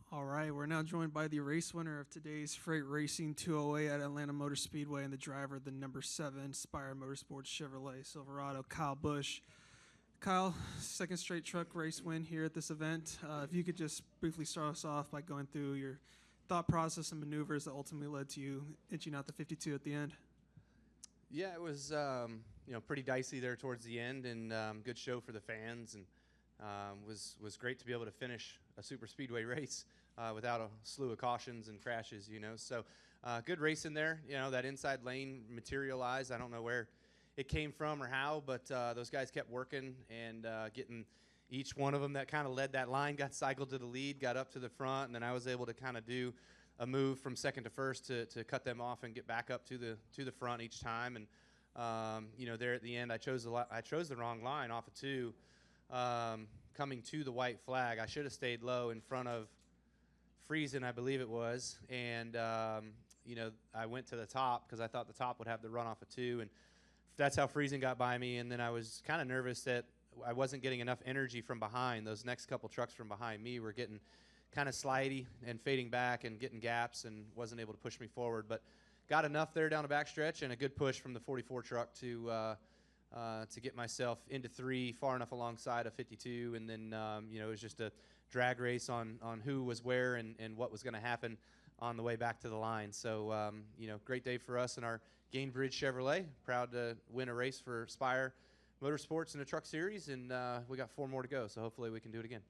All right, we're now joined by the race winner of today's Freight Racing 208 at Atlanta Motor Speedway and the driver of the number 7 Spire Motorsports Chevrolet Silverado, Kyle Busch. Kyle, second straight truck race win here at this event. If you could just briefly start us off by going through your thought process and maneuvers that ultimately led to you inching out the 52 at the end. Yeah, it was pretty dicey there towards the end, and good show for the fans, and was great to be able to finish a super speedway race without a slew of cautions and crashes. So good race in there. That inside lane materialized. I don't know where it came from or how, but those guys kept working and getting each one of them that kind of led that line got cycled to the lead, got up to the front, and then I was able to kind of do a move from second to first to cut them off and get back up to the front each time. And there at the end, I chose the wrong line off of 2, coming to the white flag. I should have stayed low in front of Friesen, I believe it was, and I went to the top because I thought the top would have the run off of 2, and that's how Friesen got by me. And then I was kind of nervous that I wasn't getting enough energy from behind. Those next couple trucks from behind me were getting kind of slidey and fading back and getting gaps and wasn't able to push me forward. But got enough there down the backstretch and a good push from the 44 truck to get myself into 3, far enough alongside of 52. And then, it was just a drag race on who was where and what was going to happen on the way back to the line. So, great day for us in our Gainbridge Chevrolet. Proud to win a race for Spire Motorsports in the Truck Series, and we got 4 more to go, so hopefully we can do it again.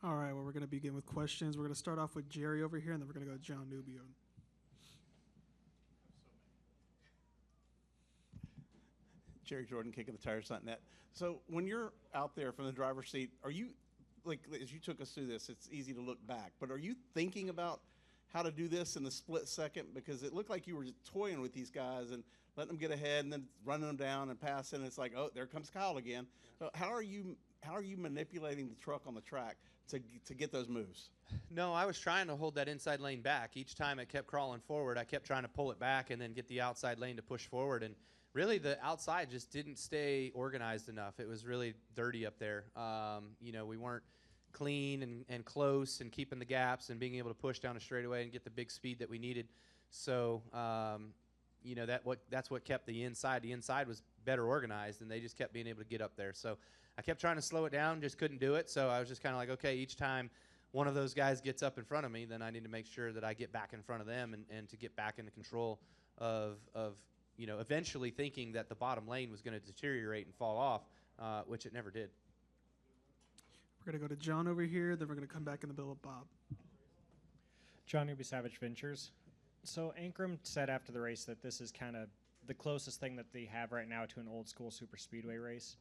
All right, well, we're going to begin with questions. We're going to start off with Jerry over here, and then we're going to go to John Nubio. Jerry Jordan, kicking the tires.net. So when you're out there from the driver's seat, are you, like as you took us through this, it's easy to look back, but are you thinking about how to do this in the split second? Because it looked like you were just toying with these guys and letting them get ahead and then running them down and passing. And it's like, oh, there comes Kyle again. So how are you manipulating the truck on the track to get those moves? No, I was trying to hold that inside lane back. Each time it kept crawling forward, I kept trying to pull it back and then get the outside lane to push forward. And really the outside just didn't stay organized enough. It was really dirty up there. We weren't clean and close and keeping the gaps and being able to push down a straightaway and get the big speed that we needed. So, that's what kept the inside. The inside was better organized, and they just kept being able to get up there. So I kept trying to slow it down, just couldn't do it. So I was just kind of like, okay, each time one of those guys gets up in front of me, then I need to make sure that I get back in front of them and to get back into control of eventually thinking that the bottom lane was going to deteriorate and fall off, which it never did. We're going to go to John over here, then we're going to come back in the middle of Bob. John Newby, Savage Ventures. So Ankrum said after the race that this is kind of the closest thing that they have right now to an old school super speedway race.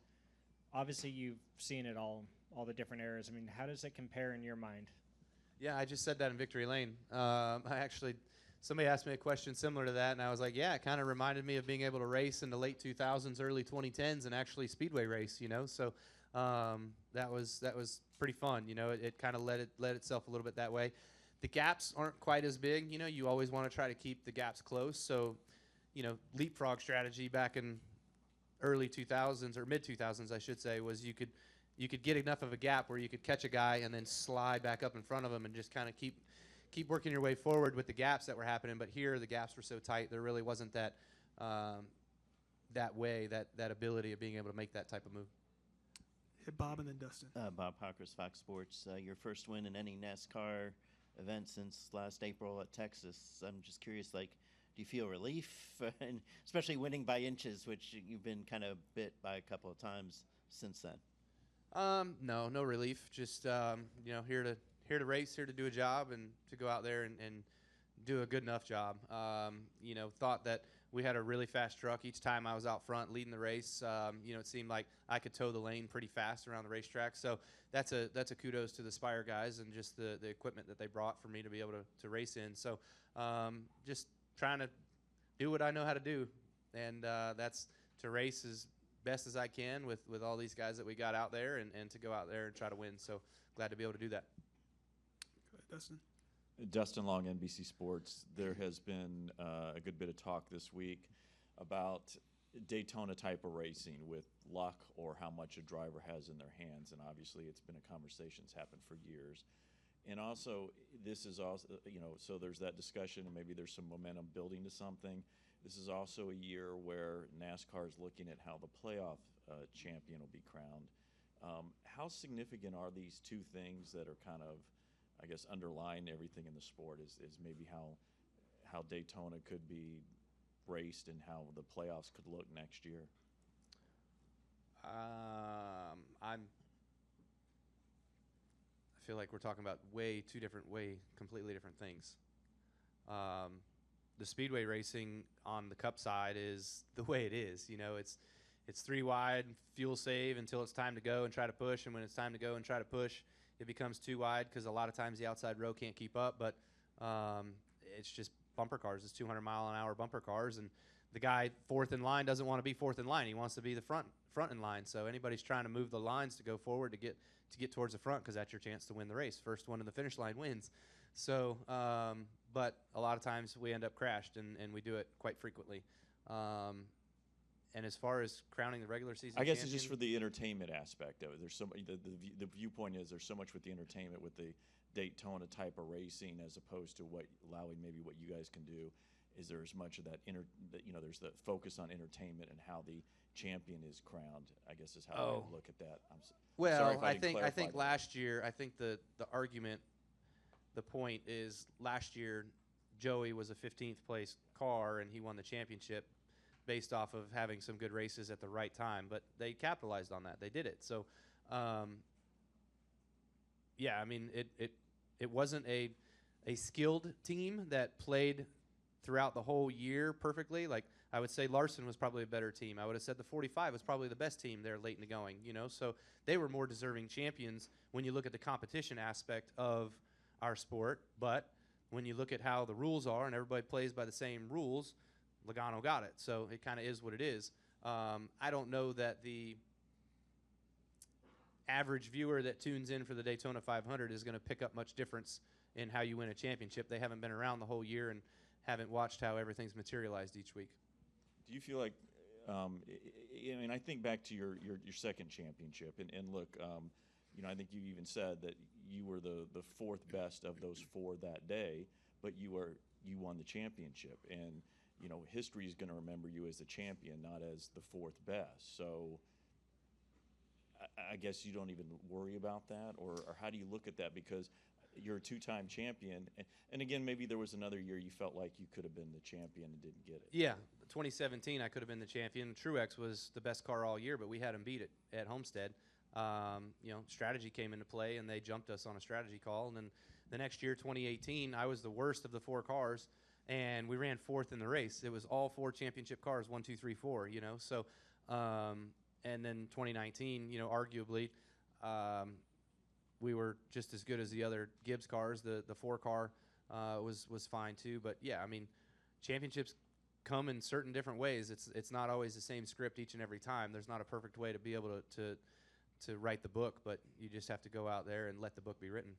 Obviously, you've seen it all the different eras. I mean, how does it compare in your mind? Yeah, I just said that in Victory Lane. Somebody asked me a question similar to that, and I was like, yeah, it kind of reminded me of being able to race in the late 2000s, early 2010s, and actually speedway race, So that was pretty fun. It kind of led itself a little bit that way. The gaps aren't quite as big. You always want to try to keep the gaps close. So, leapfrog strategy back in early 2000s or mid 2000s, I should say, was you could get enough of a gap where you could catch a guy and then slide back up in front of him and just kind of keep working your way forward with the gaps that were happening. But here the gaps were so tight, there really wasn't that ability of being able to make that type of move. Hit Bob and then Dustin. Bob Hawkers, Fox Sports. Your first win in any NASCAR event since last April at Texas. I'm just curious, do you feel relief, and especially winning by inches, which you've been kind of bit by a couple of times since then? No relief. Just here to race, here to do a job, and to go out there and do a good enough job. Thought that we had a really fast truck each time I was out front leading the race. It seemed like I could tow the lane pretty fast around the racetrack. So that's a kudos to the Spire guys and just the equipment that they brought for me to be able to race in. So just trying to do what I know how to do, and that's to race as best as I can with all these guys that we got out there and to go out there and try to win. So glad to be able to do that. Go ahead, Dustin. Dustin Long, NBC Sports. There has been a good bit of talk this week about Daytona type of racing with luck or how much a driver has in their hands, and obviously it's been a conversation that's happened for years. And also, this is also, so there's that discussion, and maybe there's some momentum building to something. This is also a year where NASCAR is looking at how the playoff champion will be crowned. How significant are these two things that are kind of, I guess, underlying everything in the sport is maybe how Daytona could be raced and how the playoffs could look next year? I feel like we're talking about completely different things. The speedway racing on the Cup side is the way it is. It's 3 wide, fuel save until it's time to go and try to push, and when it's time to go and try to push, it becomes 2 wide because a lot of times the outside row can't keep up. But it's just bumper cars. It's 200-mile-an-hour bumper cars, and the guy fourth in line doesn't want to be fourth in line. He wants to be the front in line. So anybody's trying to move the lines to go forward to get towards the front, because that's your chance to win the race. First one to the finish line wins. So, but a lot of times we end up crashed, and we do it quite frequently. And as far as crowning the regular season, I guess champion, it's just for the entertainment aspect of it. There's so the viewpoint is there's so much with the entertainment with the Daytona type of racing as opposed to allowing maybe what you guys can do. Is there as much of that there's the focus on entertainment and how the champion is crowned, I guess is how I look at that. Well, I think last year, I think the argument, the point is last year Joey was a 15th place car and he won the championship based off of having some good races at the right time, but they capitalized on that. They did it. So, yeah, I mean, it wasn't a skilled team that played throughout the whole year perfectly. Like, I would say Larson was probably a better team. I would have said the 45 was probably the best team there late in the going, So they were more deserving champions when you look at the competition aspect of our sport. But when you look at how the rules are and everybody plays by the same rules, Logano got it. So it kind of is what it is. I don't know that the average viewer that tunes in for the Daytona 500 is going to pick up much difference in how you win a championship. They haven't been around the whole year and haven't watched how everything's materialized each week. Do you feel like, I mean, I think back to your second championship, and look, I think you even said that you were the fourth best of those 4 that day, but you won the championship, and history is going to remember you as the champion, not as the fourth best. So I guess you don't even worry about that, or how do you look at that? Because you're a 2-time champion, and again, maybe there was another year you felt like you could have been the champion and didn't get it. Yeah, 2017 I could have been the champion. Truex was the best car all year, but we had him beat it at Homestead. Strategy came into play, and they jumped us on a strategy call. And then the next year, 2018, I was the worst of the 4 cars, and we ran 4th in the race. It was all 4 championship cars, 1, 2, 3, 4. So, and then 2019, arguably. We were just as good as the other Gibbs cars. The 4 car was fine too. But yeah, I mean, championships come in certain different ways. It's not always the same script each and every time. There's not a perfect way to be able to write the book, but you just have to go out there and let the book be written.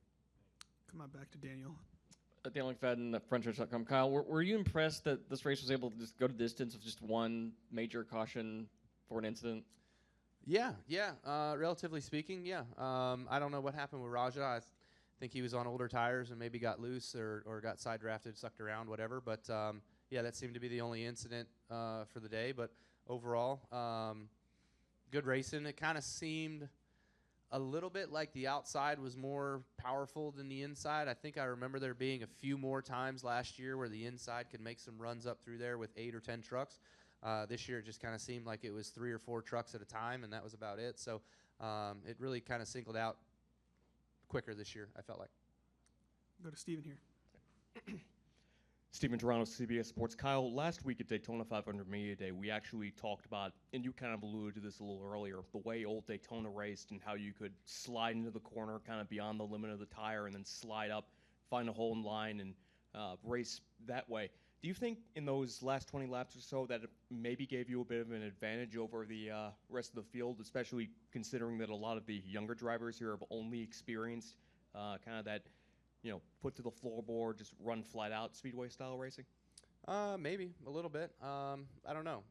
Come on back to Daniel. Daniel McFadden at FrontStretch.com. Kyle, were you impressed that this race was able to just go to the distance of just 1 major caution for an incident? Yeah. Relatively speaking, yeah. I don't know what happened with Raja. I think he was on older tires and maybe got loose or got side drafted, sucked around, whatever. But yeah, that seemed to be the only incident for the day. But overall, good racing. It kind of seemed a little bit like the outside was more powerful than the inside. I think I remember there being a few more times last year where the inside could make some runs up through there with 8 or 10 trucks. This year it just kind of seemed like it was 3 or 4 trucks at a time, and that was about it. So it really kind of singled out quicker this year, I felt like. Go to Steven here. Steven Toronto, CBS Sports. Kyle, last week at Daytona 500 Media Day, we actually talked about, and you kind of alluded to this a little earlier, the way old Daytona raced and how you could slide into the corner kind of beyond the limit of the tire and then slide up, find a hole in line, and race that way. Do you think in those last 20 laps or so that it maybe gave you a bit of an advantage over the rest of the field, especially considering that a lot of the younger drivers here have only experienced kind of that, put to the floorboard, just run flat out speedway style racing? Maybe a little bit. I don't know.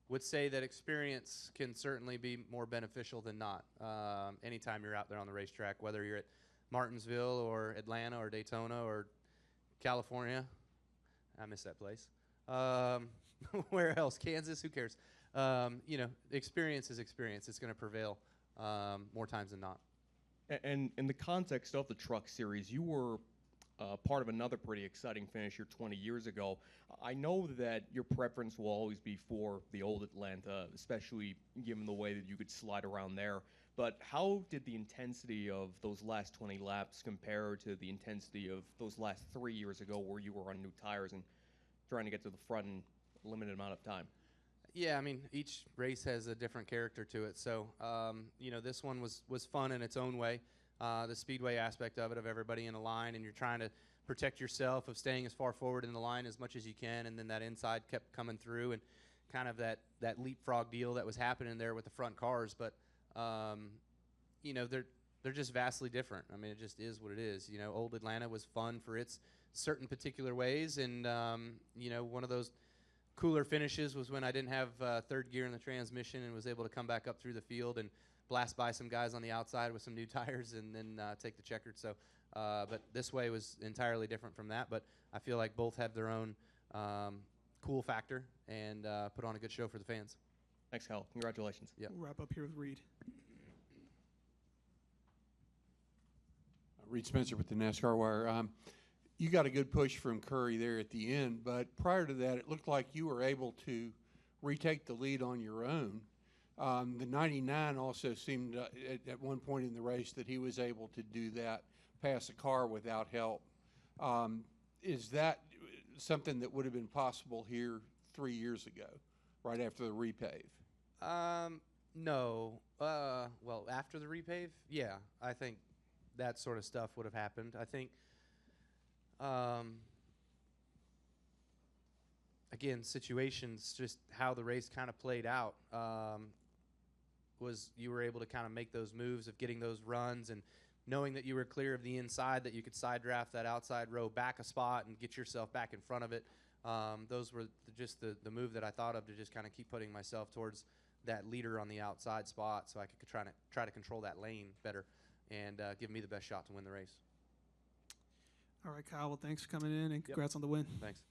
would say that experience can certainly be more beneficial than not. Anytime you're out there on the racetrack, whether you're at Martinsville or Atlanta or Daytona or California. I miss that place. Where else? Kansas? Who cares? Experience is experience. It's going to prevail more times than not. And in the context of the Truck Series, you were part of another pretty exciting finish here 20 years ago. I know that your preference will always be for the old Atlanta, especially given the way that you could slide around there. But how did the intensity of those last 20 laps compare to the intensity of those last 3 years ago where you were on new tires and trying to get to the front in a limited amount of time? Yeah, I mean, each race has a different character to it. So, this one was fun in its own way. The speedway aspect of it, of everybody in a line, and you're trying to protect yourself of staying as far forward in the line as much as you can, and then that inside kept coming through, and kind of that leapfrog deal that was happening there with the front cars. But, they're just vastly different. I mean, it just is what it is. Old Atlanta was fun for its certain particular ways, and, one of those cooler finishes was when I didn't have third gear in the transmission and was able to come back up through the field and blast by some guys on the outside with some new tires and then take the checkered. So, but this way was entirely different from that. But I feel like both have their own cool factor and put on a good show for the fans. Thanks, Kyle. Congratulations. Yep. We'll wrap up here with Reed. Reed Spencer with the NASCAR Wire. You got a good push from Curry there at the end, but prior to that, it looked like you were able to retake the lead on your own. The 99 also seemed at one point in the race that he was able to do that, pass a car without help. Is that something that would have been possible here 3 years ago, right after the repave? No. Well, after the repave, yeah, I think that sort of stuff would have happened. I think, again, situations, just how the race kind of played out, was you were able to kind of make those moves of getting those runs and knowing that you were clear of the inside, that you could side draft that outside row back a spot and get yourself back in front of it. Those were just the move that I thought of to just kind of keep putting myself towards that leader on the outside spot so I could try to control that lane better and give me the best shot to win the race. All right, Kyle. Well, thanks for coming in, and congrats on the win. Thanks.